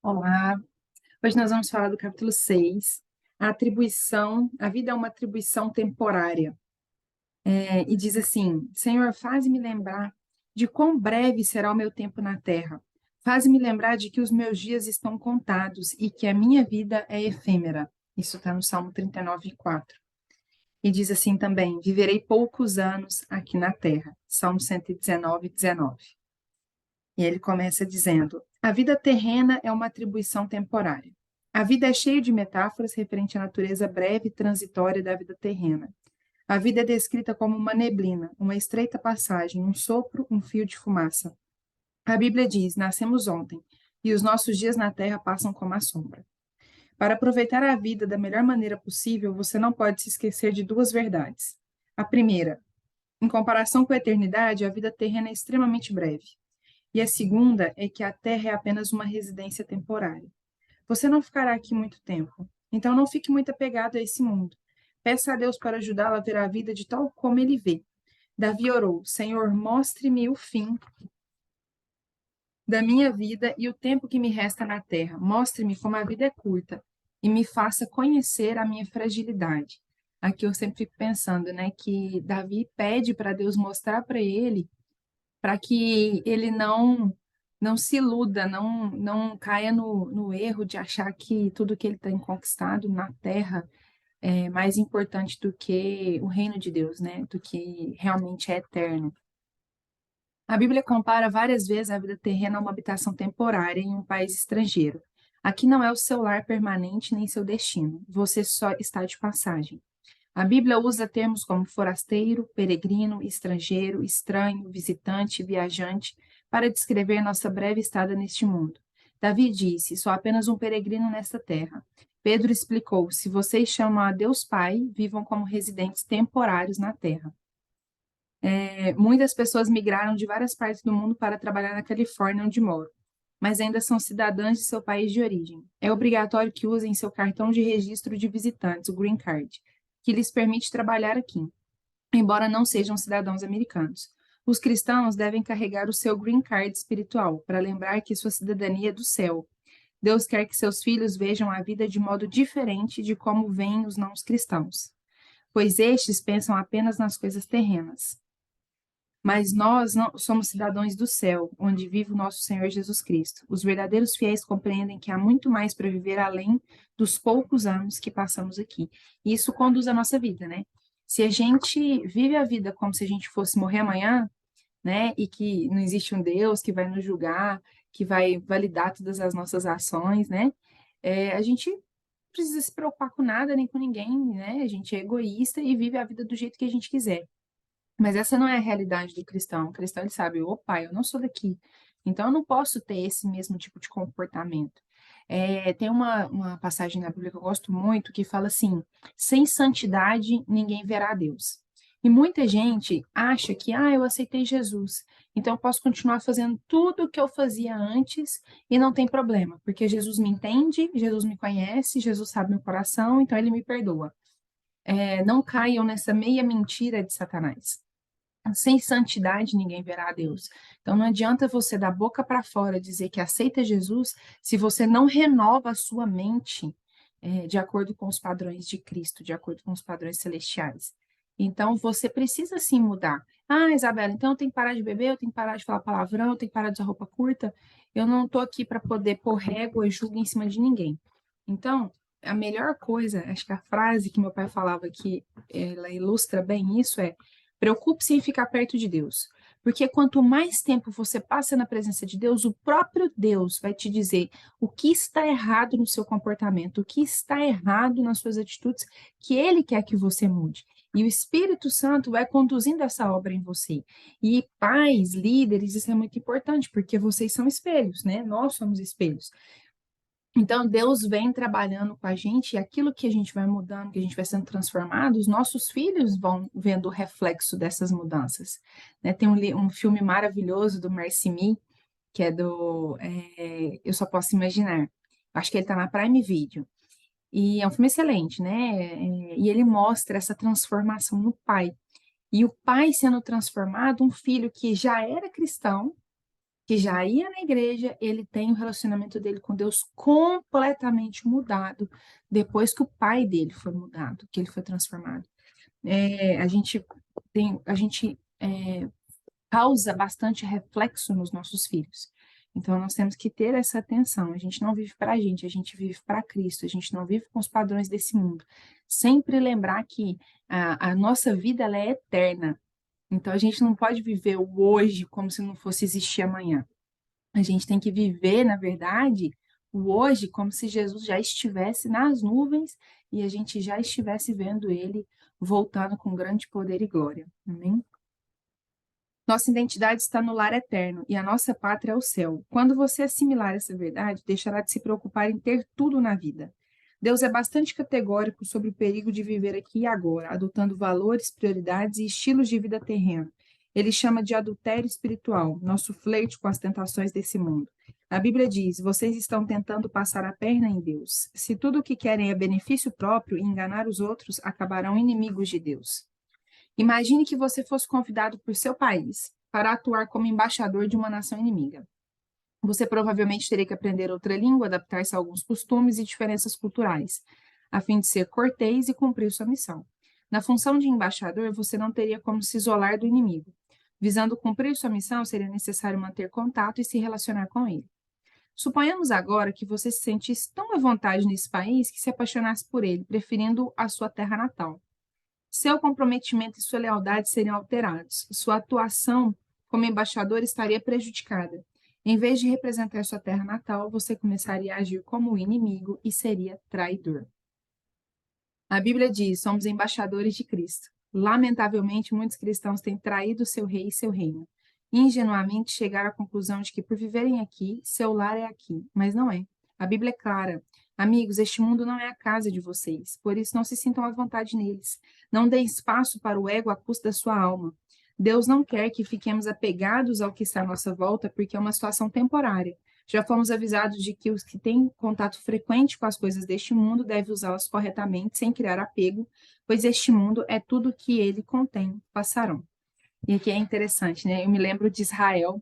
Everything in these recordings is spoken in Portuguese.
Olá, hoje nós vamos falar do capítulo 6, a atribuição, a vida é uma atribuição temporária. E diz assim: Senhor, faz-me lembrar de quão breve será o meu tempo na terra. Faz-me lembrar de que os meus dias estão contados e que a minha vida é efêmera. Isso está no Salmo 39:4. E diz assim também: Viverei poucos anos aqui na terra. Salmo 119:19. E ele começa dizendo: a vida terrena é uma atribuição temporária. A vida é cheia de metáforas referente à natureza breve e transitória da vida terrena. A vida é descrita como uma neblina, uma estreita passagem, um sopro, um fio de fumaça. A Bíblia diz: nascemos ontem, e os nossos dias na terra passam como a sombra. Para aproveitar a vida da melhor maneira possível, você não pode se esquecer de duas verdades. A primeira, em comparação com a eternidade, a vida terrena é extremamente breve. E a segunda é que a Terra é apenas uma residência temporária. Você não ficará aqui muito tempo, então não fique muito apegado a esse mundo. Peça a Deus para ajudá-lo a ver a vida de tal como ele vê. Davi orou: Senhor, mostre-me o fim da minha vida e o tempo que me resta na terra. Mostre-me como a vida é curta e me faça conhecer a minha fragilidade. Aqui eu sempre fico pensando, né, que Davi pede para Deus mostrar para ele, para que ele não se iluda, não caia no erro de achar que tudo que ele tem conquistado na terra é mais importante do que o reino de Deus, né? Do que realmente é eterno. A Bíblia compara várias vezes a vida terrena a uma habitação temporária em um país estrangeiro. Aqui não é o seu lar permanente nem seu destino. Você só está de passagem. A Bíblia usa termos como forasteiro, peregrino, estrangeiro, estranho, visitante, viajante, para descrever nossa breve estada neste mundo. Davi disse: sou apenas um peregrino nesta terra. Pedro explicou: se vocês chamam a Deus Pai, vivam como residentes temporários na terra. Muitas pessoas migraram de várias partes do mundo para trabalhar na Califórnia, onde moro, mas ainda são cidadãs de seu país de origem. É obrigatório que usem seu cartão de registro de visitantes, o Green Card, que lhes permite trabalhar aqui, embora não sejam cidadãos americanos. Os cristãos devem carregar o seu Green Card espiritual para lembrar que sua cidadania é do céu. Deus quer que seus filhos vejam a vida de modo diferente de como veem os não cristãos, pois estes pensam apenas nas coisas terrenas. Mas nós não somos cidadãos do céu, onde vive o nosso Senhor Jesus Cristo. Os verdadeiros fiéis compreendem que há muito mais para viver além dos poucos anos que passamos aqui. E isso conduz a nossa vida, né? Se a gente vive a vida como se a gente fosse morrer amanhã, né? E que não existe um Deus que vai nos julgar, que vai validar todas as nossas ações, né? A gente não precisa se preocupar com nada nem com ninguém, né? A gente é egoísta e vive a vida do jeito que a gente quiser. Mas essa não é a realidade do cristão. O cristão, ele sabe: opa, eu não sou daqui, então eu não posso ter esse mesmo tipo de comportamento. Tem uma passagem na Bíblia que eu gosto muito que fala assim: sem santidade ninguém verá a Deus. E muita gente acha que, eu aceitei Jesus, então eu posso continuar fazendo tudo o que eu fazia antes e não tem problema, porque Jesus me entende, Jesus me conhece, Jesus sabe meu coração, então ele me perdoa. Não caiam nessa meia mentira de Satanás. Sem santidade ninguém verá a Deus. Então não adianta você da boca para fora dizer que aceita Jesus se você não renova a sua mente de acordo com os padrões de Cristo, de acordo com os padrões celestiais. Então você precisa sim mudar. Isabela, então eu tenho que parar de beber, eu tenho que parar de falar palavrão, eu tenho que parar de usar roupa curta. Eu não estou aqui para poder pôr régua e julgo em cima de ninguém. Então, a melhor coisa, acho que a frase que meu pai falava que ela ilustra bem isso é: preocupe-se em ficar perto de Deus. Porque quanto mais tempo você passa na presença de Deus, o próprio Deus vai te dizer o que está errado no seu comportamento, o que está errado nas suas atitudes, que Ele quer que você mude. E o Espírito Santo vai conduzindo essa obra em você. E pais, líderes, isso é muito importante, porque vocês são espelhos, né? Nós somos espelhos. Então, Deus vem trabalhando com a gente e aquilo que a gente vai mudando, que a gente vai sendo transformado, os nossos filhos vão vendo o reflexo dessas mudanças. Né? Tem um filme maravilhoso do Merci Me, que é do Eu Só Posso Imaginar. Acho que ele está na Prime Video. E é um filme excelente, né? E ele mostra essa transformação no pai. E o pai sendo transformado, um filho que já era cristão, que já ia na igreja, ele tem o relacionamento dele com Deus completamente mudado depois que o pai dele foi mudado, que ele foi transformado. A gente causa bastante reflexo nos nossos filhos. Então, nós temos que ter essa atenção. A gente não vive para a gente vive para Cristo, a gente não vive com os padrões desse mundo. Sempre lembrar que a nossa vida ela é eterna. Então, a gente não pode viver o hoje como se não fosse existir amanhã. A gente tem que viver, na verdade, o hoje como se Jesus já estivesse nas nuvens e a gente já estivesse vendo ele voltando com grande poder e glória. Amém? Nossa identidade está no lar eterno e a nossa pátria é o céu. Quando você assimilar essa verdade, deixará de se preocupar em ter tudo na vida. Deus é bastante categórico sobre o perigo de viver aqui e agora, adotando valores, prioridades e estilos de vida terreno. Ele chama de adultério espiritual, nosso flerte com as tentações desse mundo. A Bíblia diz: vocês estão tentando passar a perna em Deus. Se tudo o que querem é benefício próprio e enganar os outros, acabarão inimigos de Deus. Imagine que você fosse convidado por seu país para atuar como embaixador de uma nação inimiga. Você provavelmente teria que aprender outra língua, adaptar-se a alguns costumes e diferenças culturais, a fim de ser cortês e cumprir sua missão. Na função de embaixador, você não teria como se isolar do inimigo. Visando cumprir sua missão, seria necessário manter contato e se relacionar com ele. Suponhamos agora que você se sentisse tão à vontade nesse país que se apaixonasse por ele, preferindo a sua terra natal. Seu comprometimento e sua lealdade seriam alterados. Sua atuação como embaixador estaria prejudicada. Em vez de representar sua terra natal, você começaria a agir como inimigo e seria traidor. A Bíblia diz: somos embaixadores de Cristo. Lamentavelmente, muitos cristãos têm traído seu rei e seu reino. Ingenuamente chegaram à conclusão de que, por viverem aqui, seu lar é aqui, mas não é. A Bíblia é clara. Amigos, este mundo não é a casa de vocês, por isso não se sintam à vontade neles. Não deem espaço para o ego à custa da sua alma. Deus não quer que fiquemos apegados ao que está à nossa volta, porque é uma situação temporária. Já fomos avisados de que os que têm contato frequente com as coisas deste mundo devem usá-las corretamente, sem criar apego, pois este mundo é tudo que ele contém, passarão. E aqui é interessante, né? Eu me lembro de Israel,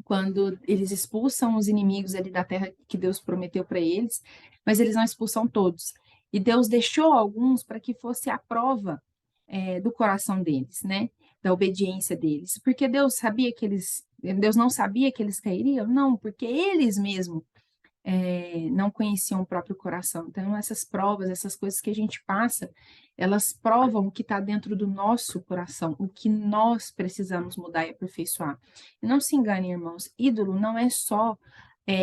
quando eles expulsam os inimigos ali da terra que Deus prometeu para eles, mas eles não expulsam todos. E Deus deixou alguns para que fosse a prova do coração deles, né? Da obediência deles. Porque Deus não sabia que eles cairiam? Não, porque eles mesmos não conheciam o próprio coração. Então, essas provas, essas coisas que a gente passa, elas provam o que está dentro do nosso coração, o que nós precisamos mudar e aperfeiçoar. E não se engane, irmãos, ídolo não é só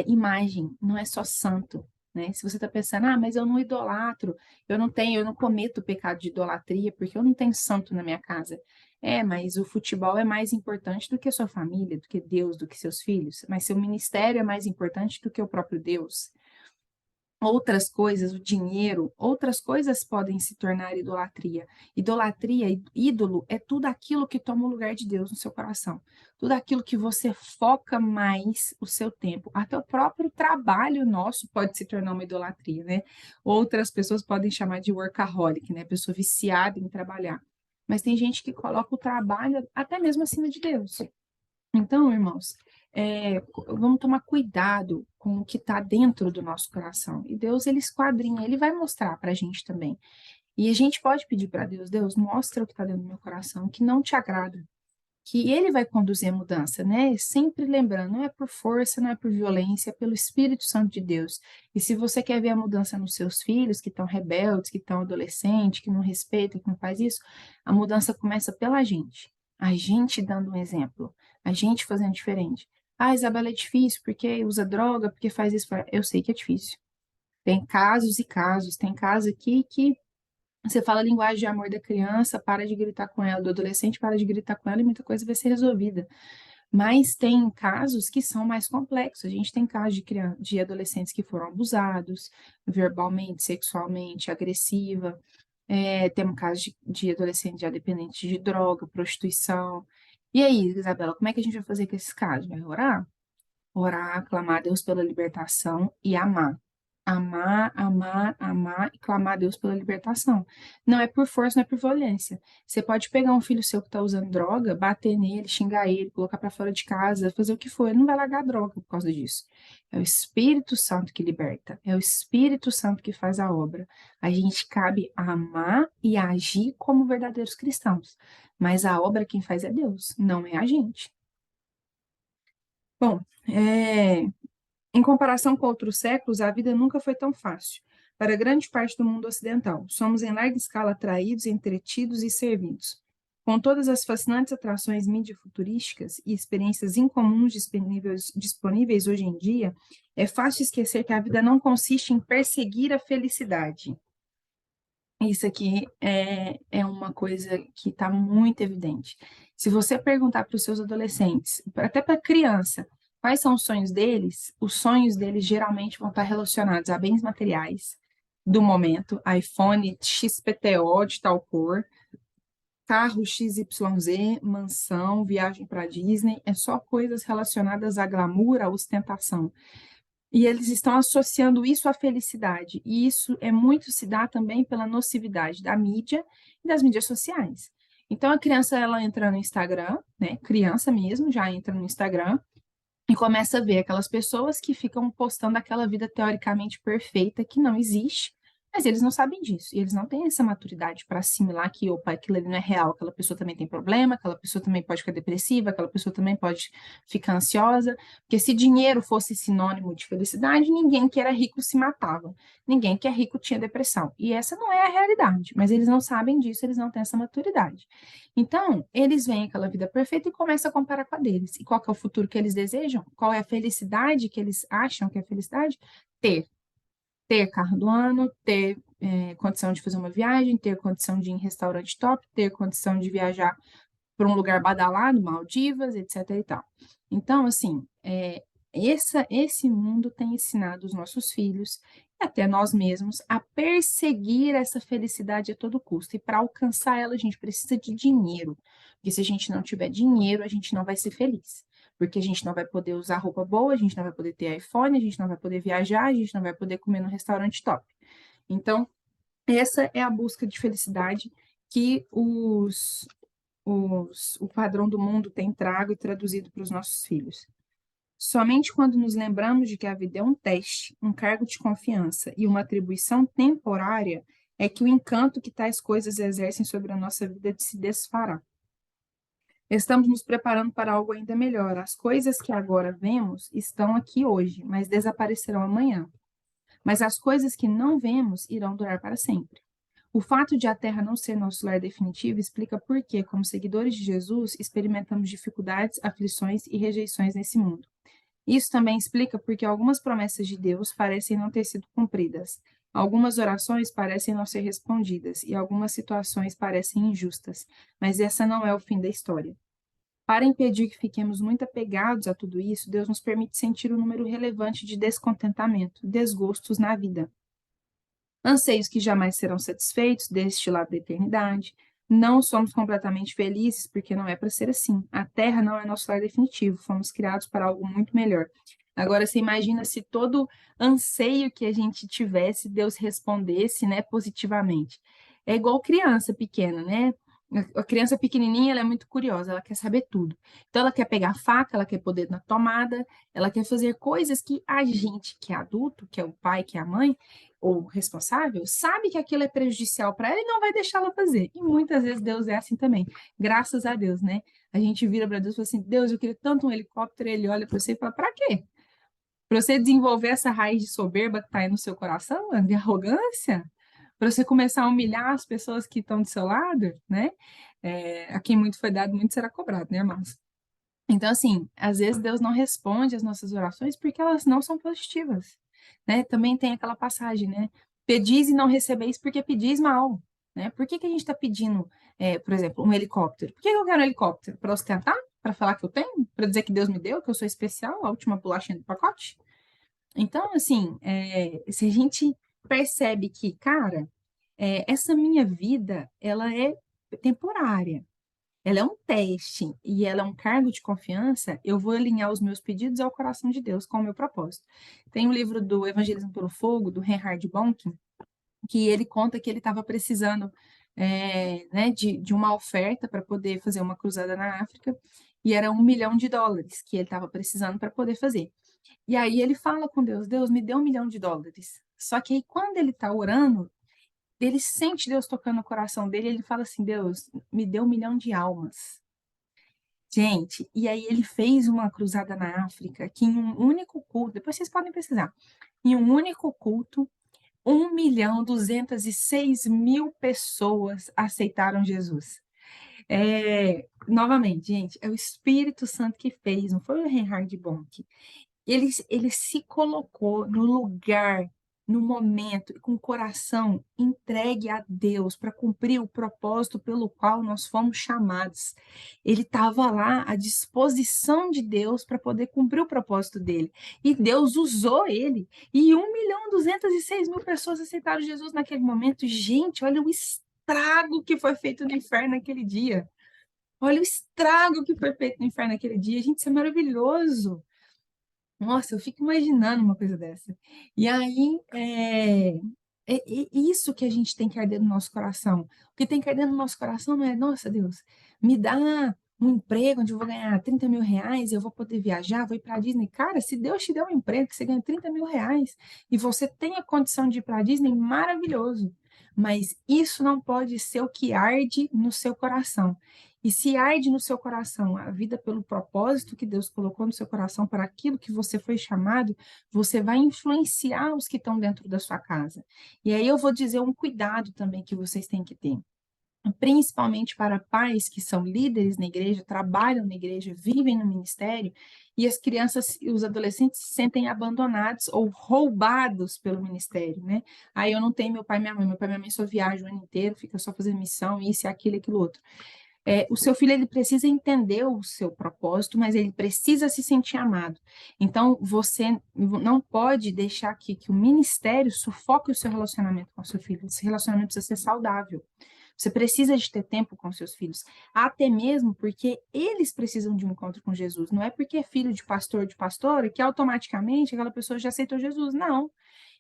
imagem, não é só santo. Né? Se você está pensando, mas eu não idolatro, eu não cometo pecado de idolatria, porque eu não tenho santo na minha casa. Mas o futebol é mais importante do que a sua família, do que Deus, do que seus filhos. Mas seu ministério é mais importante do que o próprio Deus. Outras coisas, o dinheiro, outras coisas podem se tornar idolatria. Idolatria, ídolo, é tudo aquilo que toma o lugar de Deus no seu coração. Tudo aquilo que você foca mais o seu tempo. Até o próprio trabalho nosso pode se tornar uma idolatria, né? Outras pessoas podem chamar de workaholic, né? Pessoa viciada em trabalhar. Mas tem gente que coloca o trabalho até mesmo acima de Deus. Então, irmãos, vamos tomar cuidado com o que está dentro do nosso coração. E Deus, ele esquadrinha, ele vai mostrar para a gente também. E a gente pode pedir para Deus: Deus, mostra o que está dentro do meu coração, que não te agrada. Que ele vai conduzir a mudança, né? Sempre lembrando, não é por força, não é por violência, é pelo Espírito Santo de Deus. E se você quer ver a mudança nos seus filhos, que estão rebeldes, que estão adolescentes, que não respeitam, que não faz isso, a mudança começa pela gente. A gente dando um exemplo, a gente fazendo diferente. Isabela, é difícil porque usa droga, porque faz isso. Eu sei que é difícil. Tem casos e casos. Tem casos aqui que você fala a linguagem de amor da criança, para de gritar com ela, do adolescente para de gritar com ela e muita coisa vai ser resolvida. Mas tem casos que são mais complexos. A gente tem casos de adolescentes que foram abusados verbalmente, sexualmente, agressiva. Temos casos de adolescentes já dependentes de droga, prostituição. E aí, Isabela, como é que a gente vai fazer com esses casos? Vai orar? Orar, clamar a Deus pela libertação e amar. amar, amar, amar e clamar a Deus pela libertação. Não é por força, não é por violência. Você pode pegar um filho seu que está usando droga, bater nele, xingar ele, colocar para fora de casa, fazer o que for, ele não vai largar a droga por causa disso. É o Espírito Santo que liberta, é o Espírito Santo que faz a obra. A gente cabe amar e agir como verdadeiros cristãos, mas a obra quem faz é Deus, não é a gente. Bom, em comparação com outros séculos, a vida nunca foi tão fácil. Para grande parte do mundo ocidental, somos em larga escala atraídos, entretidos e servidos. Com todas as fascinantes atrações mídia-futurísticas e experiências incomuns disponíveis hoje em dia, é fácil esquecer que a vida não consiste em perseguir a felicidade. Isso aqui é uma coisa que está muito evidente. Se você perguntar para os seus adolescentes, até para criança, quais são os sonhos deles geralmente vão estar relacionados a bens materiais do momento, iPhone XPTO de tal cor, carro XYZ, mansão, viagem para Disney, é só coisas relacionadas a glamour, à ostentação. E eles estão associando isso à felicidade. E isso é muito se dá também pela nocividade da mídia e das mídias sociais. Então a criança ela entra no Instagram, né? Criança mesmo já entra no Instagram e começa a ver aquelas pessoas que ficam postando aquela vida teoricamente perfeita que não existe, mas eles não sabem disso, e eles não têm essa maturidade para assimilar que, opa, aquilo ali não é real, aquela pessoa também tem problema, aquela pessoa também pode ficar depressiva, aquela pessoa também pode ficar ansiosa, porque se dinheiro fosse sinônimo de felicidade, ninguém que era rico se matava, ninguém que é rico tinha depressão, e essa não é a realidade, mas eles não sabem disso, eles não têm essa maturidade. Então, eles veem aquela vida perfeita e começam a comparar com a deles. E qual que é o futuro que eles desejam? Qual é a felicidade que eles acham que é felicidade? Ter. Ter carro do ano, ter condição de fazer uma viagem, ter condição de ir em restaurante top, ter condição de viajar para um lugar badalado, Maldivas, etc. e tal. Então, assim, esse mundo tem ensinado os nossos filhos e até nós mesmos a perseguir essa felicidade a todo custo. E para alcançar ela, a gente precisa de dinheiro. Porque se a gente não tiver dinheiro, a gente não vai ser feliz. Porque a gente não vai poder usar roupa boa, a gente não vai poder ter iPhone, a gente não vai poder viajar, a gente não vai poder comer no restaurante top. Então, essa é a busca de felicidade que o padrão do mundo tem trago e traduzido para os nossos filhos. Somente quando nos lembramos de que a vida é um teste, um cargo de confiança e uma atribuição temporária, é que o encanto que tais coisas exercem sobre a nossa vida se desfará. Estamos nos preparando para algo ainda melhor. As coisas que agora vemos estão aqui hoje, mas desaparecerão amanhã. Mas as coisas que não vemos irão durar para sempre. O fato de a Terra não ser nosso lar definitivo explica por que, como seguidores de Jesus, experimentamos dificuldades, aflições e rejeições nesse mundo. Isso também explica porque algumas promessas de Deus parecem não ter sido cumpridas, algumas orações parecem não ser respondidas e algumas situações parecem injustas, mas essa não é o fim da história. Para impedir que fiquemos muito apegados a tudo isso, Deus nos permite sentir um número relevante de descontentamento, desgostos na vida. Anseios que jamais serão satisfeitos deste lado da eternidade. Não somos completamente felizes, porque não é para ser assim. A Terra não é nosso lar definitivo, fomos criados para algo muito melhor. Agora, você imagina se todo anseio que a gente tivesse, Deus respondesse, né, positivamente. É igual criança pequena, né? A criança pequenininha, ela é muito curiosa, ela quer saber tudo. Então, ela quer pegar a faca, ela quer poder na tomada, ela quer fazer coisas que a gente, que é adulto, que é o pai, que é a mãe, ou responsável, sabe que aquilo é prejudicial para ela e não vai deixar ela fazer. E muitas vezes Deus é assim também. Graças a Deus, né? A gente vira para Deus e fala assim: Deus, eu queria tanto um helicóptero. Ele olha para você e fala: para quê? Para você desenvolver essa raiz de soberba que está aí no seu coração, de arrogância? Para você começar a humilhar as pessoas que estão do seu lado, né? A quem muito foi dado, muito será cobrado, né, irmãos? Então, assim, às vezes Deus não responde às nossas orações porque elas não são positivas, né? Também tem aquela passagem, né? Pedis e não recebeis porque pedis mal, né? Por que que a gente está pedindo, por exemplo, um helicóptero? Por que que eu quero um helicóptero? Para ostentar? Para falar que eu tenho? Para dizer que Deus me deu, que eu sou especial, a última bolachinha do pacote? Então, assim, se a gente percebe que, cara, essa minha vida, ela é temporária, ela é um teste e ela é um cargo de confiança, eu vou alinhar os meus pedidos ao coração de Deus com o meu propósito. Tem um livro do Evangelismo pelo Fogo, do Reinhard Bonnke, que ele conta que ele estava precisando né, de uma oferta para poder fazer uma cruzada na África, e era US$ 1 milhão que ele estava precisando para poder fazer. E aí ele fala com Deus, Deus, me dê US$ 1 milhão. Só que aí quando ele está orando, ele sente Deus tocando no coração dele, e ele fala assim, Deus, me dê 1 milhão de almas. Gente, e aí ele fez uma cruzada na África, que em um único culto, depois vocês podem pesquisar, em um único culto, 1.206.000 pessoas aceitaram Jesus. Novamente, gente, é o Espírito Santo que fez, não foi o Reinhard Bonnke. Ele se colocou no lugar, no momento, com o coração entregue a Deus para cumprir o propósito pelo qual nós fomos chamados. Ele estava lá à disposição de Deus para poder cumprir o propósito dele. E Deus usou ele. E 1.206.000 pessoas aceitaram Jesus naquele momento. Gente, olha o estrago que foi feito no inferno naquele dia. Olha o estrago que foi feito no inferno naquele dia. Gente, isso é maravilhoso. Nossa, eu fico imaginando uma coisa dessa. E aí, é isso que a gente tem que arder no nosso coração. O que tem que arder no nosso coração não é, nossa, Deus, me dá um emprego onde eu vou ganhar R$ 30.000, eu vou poder viajar, vou ir para a Disney. Cara, se Deus te der um emprego que você ganha R$ 30.000 e você tem a condição de ir para a Disney, maravilhoso. Mas isso não pode ser o que arde no seu coração. E se arde no seu coração a vida pelo propósito que Deus colocou no seu coração para aquilo que você foi chamado, você vai influenciar os que estão dentro da sua casa. E aí eu vou dizer um cuidado também que vocês têm que ter. Principalmente para pais que são líderes na igreja, trabalham na igreja, vivem no ministério, e as crianças e os adolescentes se sentem abandonados ou roubados pelo ministério, né? Aí eu não tenho meu pai e minha mãe só viajam o ano inteiro, fica só fazendo missão, isso e aquilo, aquilo outro. O seu filho ele precisa entender o seu propósito, mas ele precisa se sentir amado. Então, você não pode deixar que o ministério sufoque o seu relacionamento com o seu filho. Esse relacionamento precisa ser saudável. Você precisa de ter tempo com seus filhos, até mesmo porque eles precisam de um encontro com Jesus. Não é porque é filho de pastor, de pastora, que automaticamente aquela pessoa já aceitou Jesus. Não.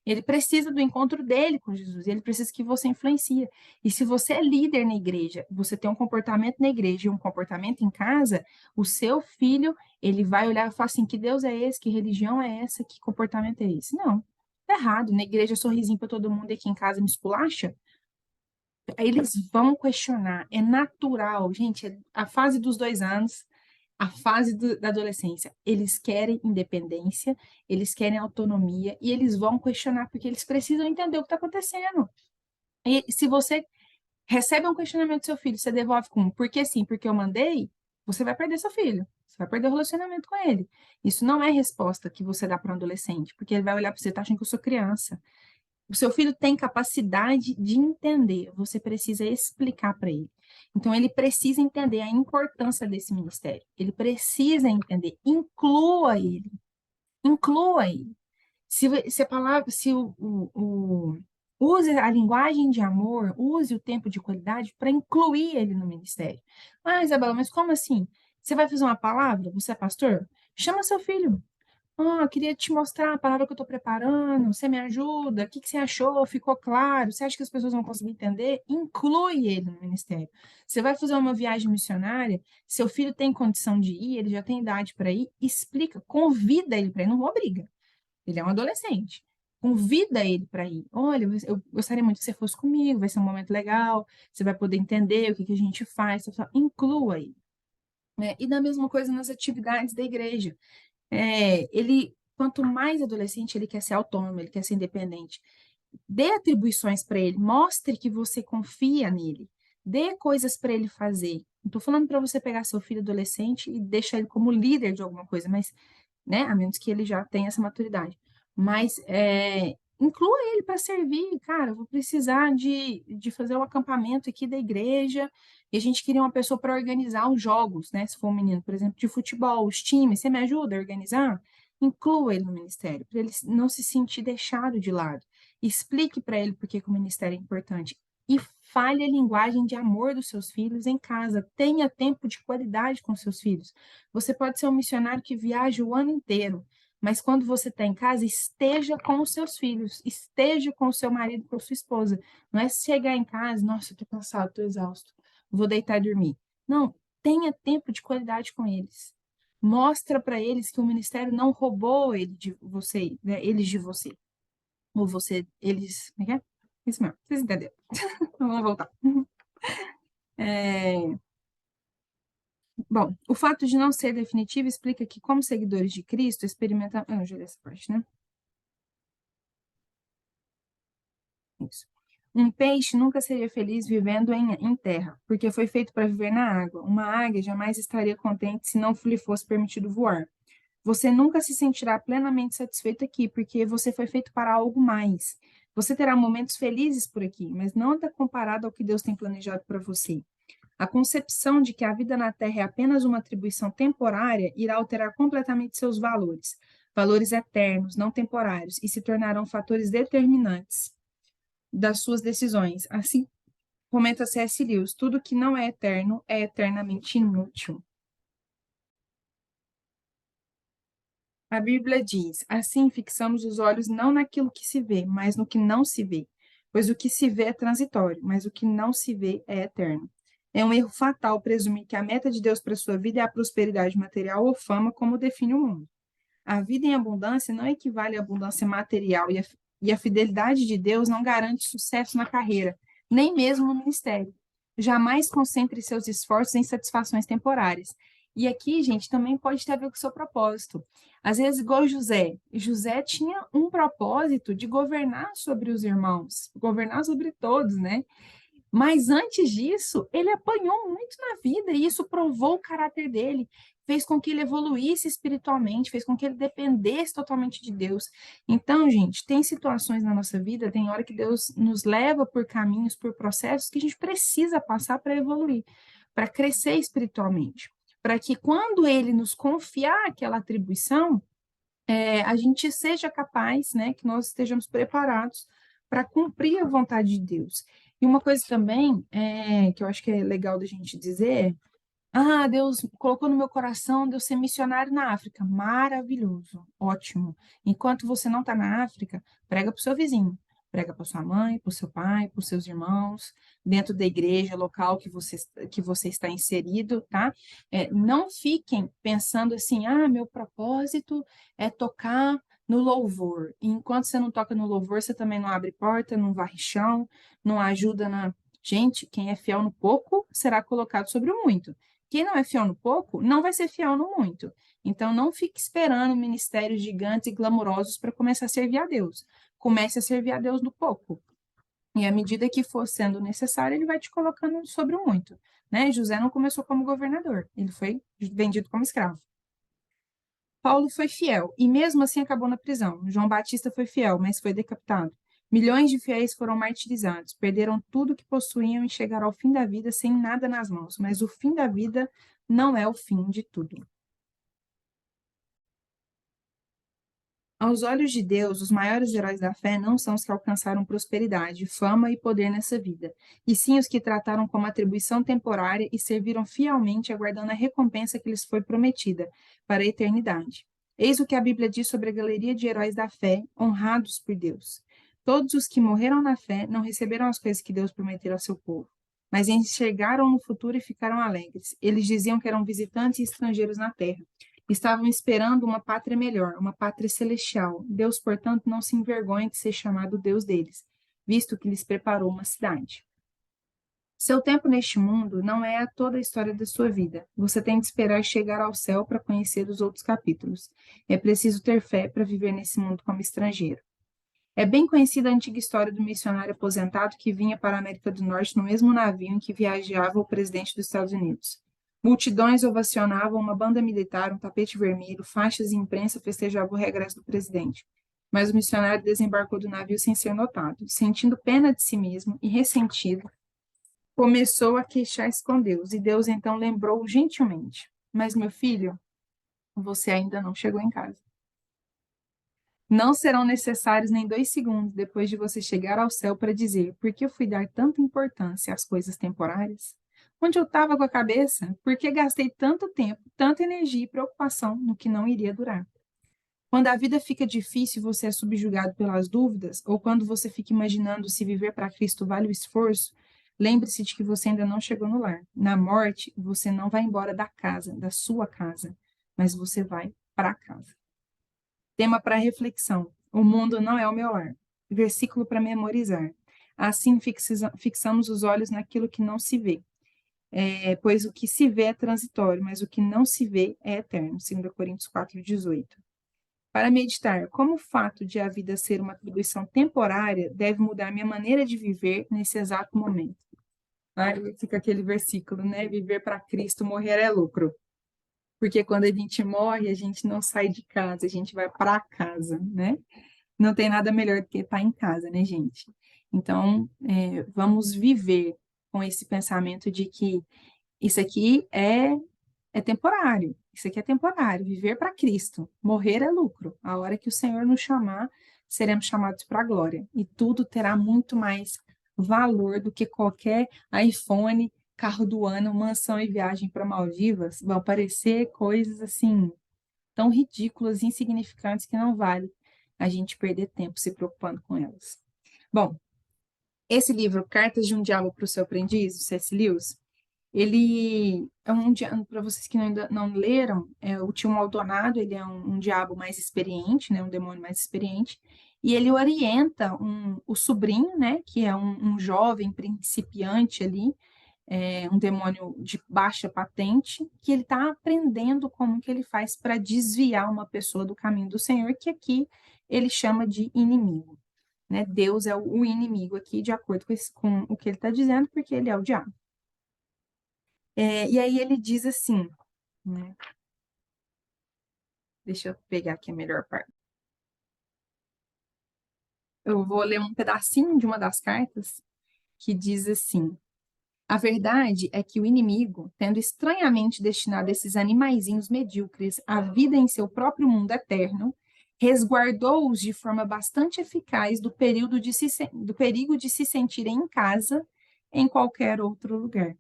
Ele precisa do encontro dele com Jesus, ele precisa que você influencie. E se você é líder na igreja, você tem um comportamento na igreja e um comportamento em casa, o seu filho, ele vai olhar e falar assim, que Deus é esse, que religião é essa, que comportamento é esse? Não, tá errado. Na igreja sorrisinho para todo mundo e aqui em casa me esculacha. Aí eles vão questionar, é natural, gente, é a fase dos 2 anos, a fase da adolescência, eles querem independência, eles querem autonomia e eles vão questionar porque eles precisam entender o que está acontecendo. E se você recebe um questionamento do seu filho, você devolve com porque sim, porque eu mandei, você vai perder seu filho, você vai perder o relacionamento com ele. Isso não é resposta que você dá para um adolescente, porque ele vai olhar para você e tá achando que eu sou criança. O seu filho tem capacidade de entender, você precisa explicar para ele. Então, ele precisa entender a importância desse ministério. Ele precisa entender, inclua ele. Inclua ele. Se a palavra, se use a linguagem de amor, use o tempo de qualidade para incluir ele no ministério. Ah, Isabela, mas como assim? Você vai fazer uma palavra? Você é pastor? Chama seu filho. Queria te mostrar a palavra que eu estou preparando. Você me ajuda? O que que você achou? Ficou claro? Você acha que as pessoas vão conseguir entender? Inclui ele no ministério. Você vai fazer uma viagem missionária, seu filho tem condição de ir, ele já tem idade para ir, explica, convida ele para ir, não obriga. Ele é um adolescente. Convida ele para ir. Olha, eu gostaria muito que você fosse comigo, vai ser um momento legal, você vai poder entender o que que a gente faz. Inclua ele. Né? E da mesma coisa nas atividades da igreja. Quanto mais adolescente, ele quer ser autônomo, ele quer ser independente. Dê atribuições para ele, mostre que você confia nele, dê coisas para ele fazer. Não estou falando para você pegar seu filho adolescente e deixar ele como líder de alguma coisa, mas, né, a menos que ele já tenha essa maturidade. Mas inclua ele para servir, cara. Eu vou precisar de fazer um acampamento aqui da igreja e a gente queria uma pessoa para organizar os jogos, né? Se for um menino, por exemplo, de futebol, os times, você me ajuda a organizar? Inclua ele no ministério, para ele não se sentir deixado de lado. Explique para ele por que o ministério é importante. E Fale a linguagem de amor dos seus filhos em casa. Tenha tempo de qualidade com seus filhos. Você pode ser um missionário que viaja o ano inteiro, mas quando você está em casa, esteja com os seus filhos, esteja com o seu marido, com a sua esposa. Não é chegar em casa, nossa, estou cansado, estou exausto, vou deitar e dormir. Não, tenha tempo de qualidade com eles. Mostra para eles que o ministério não roubou ele de você, né, eles de você. Ou você, eles, como é que é? Isso mesmo, vocês entenderam. Vamos voltar. É, bom, o fato de não ser definitivo explica que, como seguidores de Cristo, experimentamos. Eu já li essa parte, né? Isso. Um peixe nunca seria feliz vivendo em terra, porque foi feito para viver na água. Uma águia jamais estaria contente se não lhe fosse permitido voar. Você nunca se sentirá plenamente satisfeito aqui, porque você foi feito para algo mais. Você terá momentos felizes por aqui, mas nada comparado ao que Deus tem planejado para você. A concepção de que a vida na Terra é apenas uma atribuição temporária irá alterar completamente seus valores, valores eternos, não temporários, e se tornarão fatores determinantes das suas decisões. Assim, comenta C.S. Lewis, tudo que não é eterno é eternamente inútil. A Bíblia diz: assim fixamos os olhos não naquilo que se vê, mas no que não se vê. Pois o que se vê é transitório, mas o que não se vê é eterno. É um erro fatal presumir que a meta de Deus para sua vida é a prosperidade material ou fama, como define o mundo. A vida em abundância não equivale à abundância material e a fidelidade de Deus não garante sucesso na carreira, nem mesmo no ministério. Jamais concentre seus esforços em satisfações temporárias. E aqui, gente, também pode ter a ver com o seu propósito. Às vezes, igual José. José tinha um propósito de governar sobre os irmãos, governar sobre todos, né? Mas antes disso, ele apanhou muito na vida e isso provou o caráter dele, fez com que ele evoluísse espiritualmente, fez com que ele dependesse totalmente de Deus. Então, gente, tem situações na nossa vida, tem hora que Deus nos leva por caminhos, por processos que a gente precisa passar para evoluir, para crescer espiritualmente, para que quando ele nos confiar aquela atribuição, a gente seja capaz, né, que nós estejamos preparados para cumprir a vontade de Deus. E uma coisa também que eu acho que é legal da gente dizer Deus colocou no meu coração de eu ser missionário na África. Maravilhoso, ótimo. Enquanto você não está na África, prega para o seu vizinho, prega para sua mãe, para o seu pai, para os seus irmãos, dentro da igreja local que você está inserido, tá? Não fiquem pensando assim, meu propósito é tocar no louvor. E enquanto você não toca no louvor, você também não abre porta, não varre chão, não ajuda na. Gente, quem é fiel no pouco será colocado sobre o muito. Quem não é fiel no pouco, não vai ser fiel no muito. Então, não fique esperando ministérios gigantes e glamourosos para começar a servir a Deus. Comece a servir a Deus no pouco. E à medida que for sendo necessário, ele vai te colocando sobre o muito. Né? José não começou como governador, ele foi vendido como escravo. Paulo foi fiel e mesmo assim acabou na prisão. João Batista foi fiel, mas foi decapitado. Milhões de fiéis foram martirizados, perderam tudo que possuíam e chegaram ao fim da vida sem nada nas mãos. Mas o fim da vida não é o fim de tudo. Aos olhos de Deus, os maiores heróis da fé não são os que alcançaram prosperidade, fama e poder nessa vida, e sim os que trataram como atribuição temporária e serviram fielmente, aguardando a recompensa que lhes foi prometida para a eternidade. Eis o que a Bíblia diz sobre a galeria de heróis da fé, honrados por Deus. Todos os que morreram na fé não receberam as coisas que Deus prometeu ao seu povo, mas enxergaram no futuro e ficaram alegres. Eles diziam que eram visitantes e estrangeiros na terra. Estavam esperando uma pátria melhor, uma pátria celestial. Deus, portanto, não se envergonha de ser chamado Deus deles, visto que lhes preparou uma cidade. Seu tempo neste mundo não é toda a história da sua vida. Você tem de esperar chegar ao céu para conhecer os outros capítulos. É preciso ter fé para viver nesse mundo como estrangeiro. É bem conhecida a antiga história do missionário aposentado que vinha para a América do Norte no mesmo navio em que viajava o presidente dos Estados Unidos. Multidões ovacionavam uma banda militar, um tapete vermelho, faixas e imprensa festejavam o regresso do presidente. Mas o missionário desembarcou do navio sem ser notado. Sentindo pena de si mesmo e ressentido, começou a queixar-se com Deus. E Deus então lembrou gentilmente: Mas, meu filho, você ainda não chegou em casa. Não serão necessários nem 2 segundos depois de você chegar ao céu para dizer: por que eu fui dar tanta importância às coisas temporárias? Onde eu estava com a cabeça? Por que gastei tanto tempo, tanta energia e preocupação no que não iria durar? Quando a vida fica difícil e você é subjugado pelas dúvidas, ou quando você fica imaginando se viver para Cristo vale o esforço, lembre-se de que você ainda não chegou no lar. Na morte, você não vai embora da casa, da sua casa, mas você vai para casa. Tema para reflexão: o mundo não é o meu lar. Versículo para memorizar. Assim fixamos os olhos naquilo que não se vê. Pois o que se vê é transitório, mas o que não se vê é eterno. 2 Coríntios 4:18. Para meditar, como o fato de a vida ser uma atribuição temporária deve mudar minha maneira de viver nesse exato momento. Aí fica aquele versículo, né? Viver para Cristo, morrer é lucro. Porque quando a gente morre, a gente não sai de casa, a gente vai para casa, né? Não tem nada melhor do que estar em casa, né, gente? Então, vamos viver com esse pensamento de que isso aqui é temporário. Isso aqui é temporário. Viver para Cristo. Morrer é lucro. A hora que o Senhor nos chamar, seremos chamados para a glória. E tudo terá muito mais valor do que qualquer iPhone, carro do ano, mansão e viagem para Maldivas. Vão parecer coisas assim, tão ridículas, insignificantes, que não vale a gente perder tempo se preocupando com elas. Bom, esse livro, Cartas de um Diabo para o Seu Aprendiz, do C.S. Lewis, ele é para vocês que ainda não leram, o Tio Maldonado, ele é um diabo mais experiente, né, um demônio mais experiente, e ele orienta o sobrinho, né, que é um jovem principiante ali, um demônio de baixa patente, que ele está aprendendo como que ele faz para desviar uma pessoa do caminho do Senhor, que aqui ele chama de inimigo. Né? Deus é o inimigo aqui, de acordo com o que ele está dizendo, porque ele é o diabo. E aí ele diz assim, né? Deixa eu pegar aqui a melhor parte. Eu vou ler um pedacinho de uma das cartas que diz assim: a verdade é que o inimigo, tendo estranhamente destinado esses animaizinhos medíocres a vida em seu próprio mundo eterno, resguardou-os de forma bastante eficaz do perigo de se sentirem em casa em qualquer outro lugar.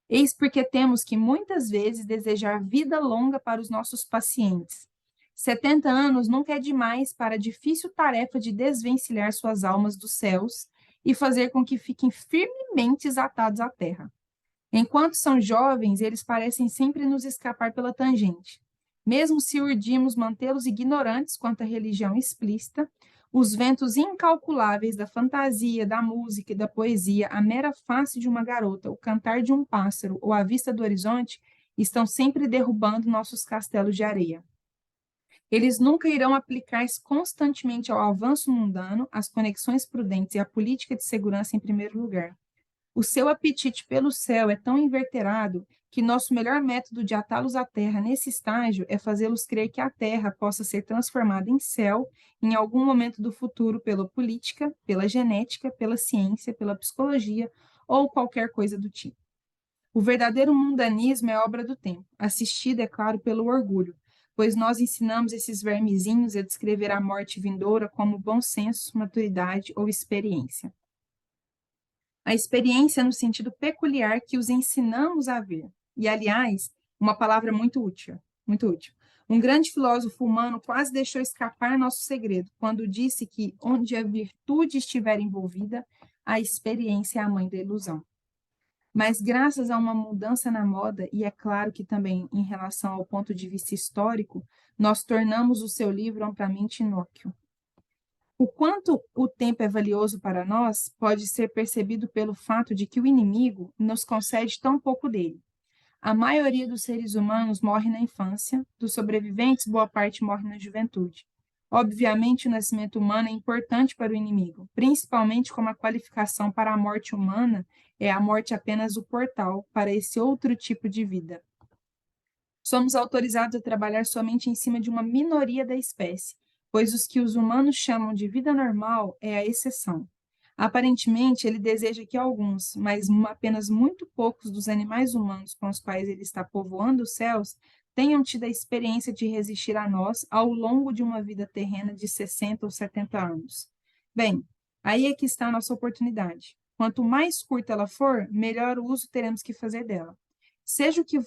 Eis porque temos que muitas vezes desejar vida longa para os nossos pacientes. 70 anos nunca é demais para a difícil tarefa de desvencilhar suas almas dos céus e fazer com que fiquem firmemente atados à terra. Enquanto são jovens, eles parecem sempre nos escapar pela tangente. Mesmo se urdimos mantê-los ignorantes quanto à religião explícita, os ventos incalculáveis da fantasia, da música e da poesia, a mera face de uma garota, o cantar de um pássaro ou a vista do horizonte estão sempre derrubando nossos castelos de areia. Eles nunca irão aplicar-se constantemente ao avanço mundano, às conexões prudentes e à política de segurança em primeiro lugar. O seu apetite pelo céu é tão inverterado que nosso melhor método de atá-los à terra nesse estágio é fazê-los crer que a terra possa ser transformada em céu em algum momento do futuro pela política, pela genética, pela ciência, pela psicologia ou qualquer coisa do tipo. O verdadeiro mundanismo é obra do tempo, assistido, é claro, pelo orgulho, pois nós ensinamos esses vermezinhos a descrever a morte vindoura como bom senso, maturidade ou experiência. A experiência no sentido peculiar que os ensinamos a ver. E, aliás, uma palavra muito útil, muito útil. Um grande filósofo humano quase deixou escapar nosso segredo quando disse que onde a virtude estiver envolvida, a experiência é a mãe da ilusão. Mas graças a uma mudança na moda, e é claro que também em relação ao ponto de vista histórico, nós tornamos o seu livro amplamente inócuo. O quanto o tempo é valioso para nós pode ser percebido pelo fato de que o inimigo nos concede tão pouco dele. A maioria dos seres humanos morre na infância, dos sobreviventes, boa parte morre na juventude. Obviamente, o nascimento humano é importante para o inimigo, principalmente como a qualificação para a morte humana é a morte apenas o portal para esse outro tipo de vida. Somos autorizados a trabalhar somente em cima de uma minoria da espécie, pois os que os humanos chamam de vida normal é a exceção. Aparentemente, ele deseja que alguns, mas apenas muito poucos dos animais humanos com os quais ele está povoando os céus, tenham tido a experiência de resistir a nós ao longo de uma vida terrena de 60 ou 70 anos. Bem, aí é que está a nossa oportunidade. Quanto mais curta ela for, melhor uso teremos que fazer dela. Seja o que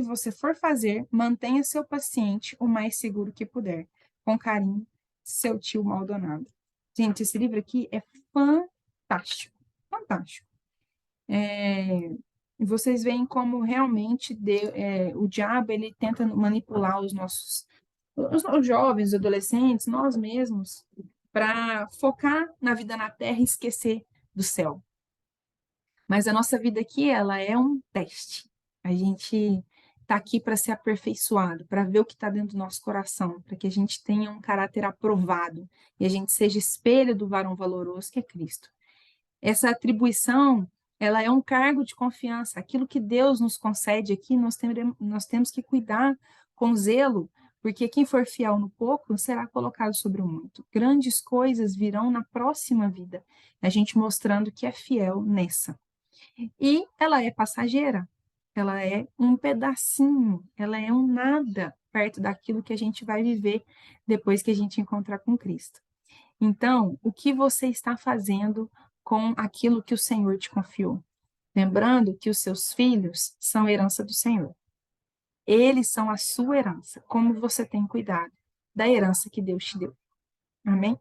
você for fazer, mantenha seu paciente o mais seguro que puder. Com carinho, seu tio Maldonado. Gente, esse livro aqui é fantástico, fantástico. Vocês veem como realmente o diabo ele tenta manipular os jovens, os adolescentes, nós mesmos, para focar na vida na terra e esquecer do céu. Mas a nossa vida aqui, ela é um teste. A gente está aqui para ser aperfeiçoado, para ver o que está dentro do nosso coração, para que a gente tenha um caráter aprovado e a gente seja espelho do varão valoroso que é Cristo. Essa atribuição, ela é um cargo de confiança. Aquilo que Deus nos concede aqui, nós temos que cuidar com zelo, porque quem for fiel no pouco será colocado sobre o muito. Grandes coisas virão na próxima vida, a gente mostrando que é fiel nessa. E ela é passageira, ela é um pedacinho, ela é um nada perto daquilo que a gente vai viver depois que a gente encontrar com Cristo. Então, o que você está fazendo com aquilo que o Senhor te confiou? Lembrando que os seus filhos são herança do Senhor. Eles são a sua herança. Como você tem cuidado da herança que Deus te deu. Amém?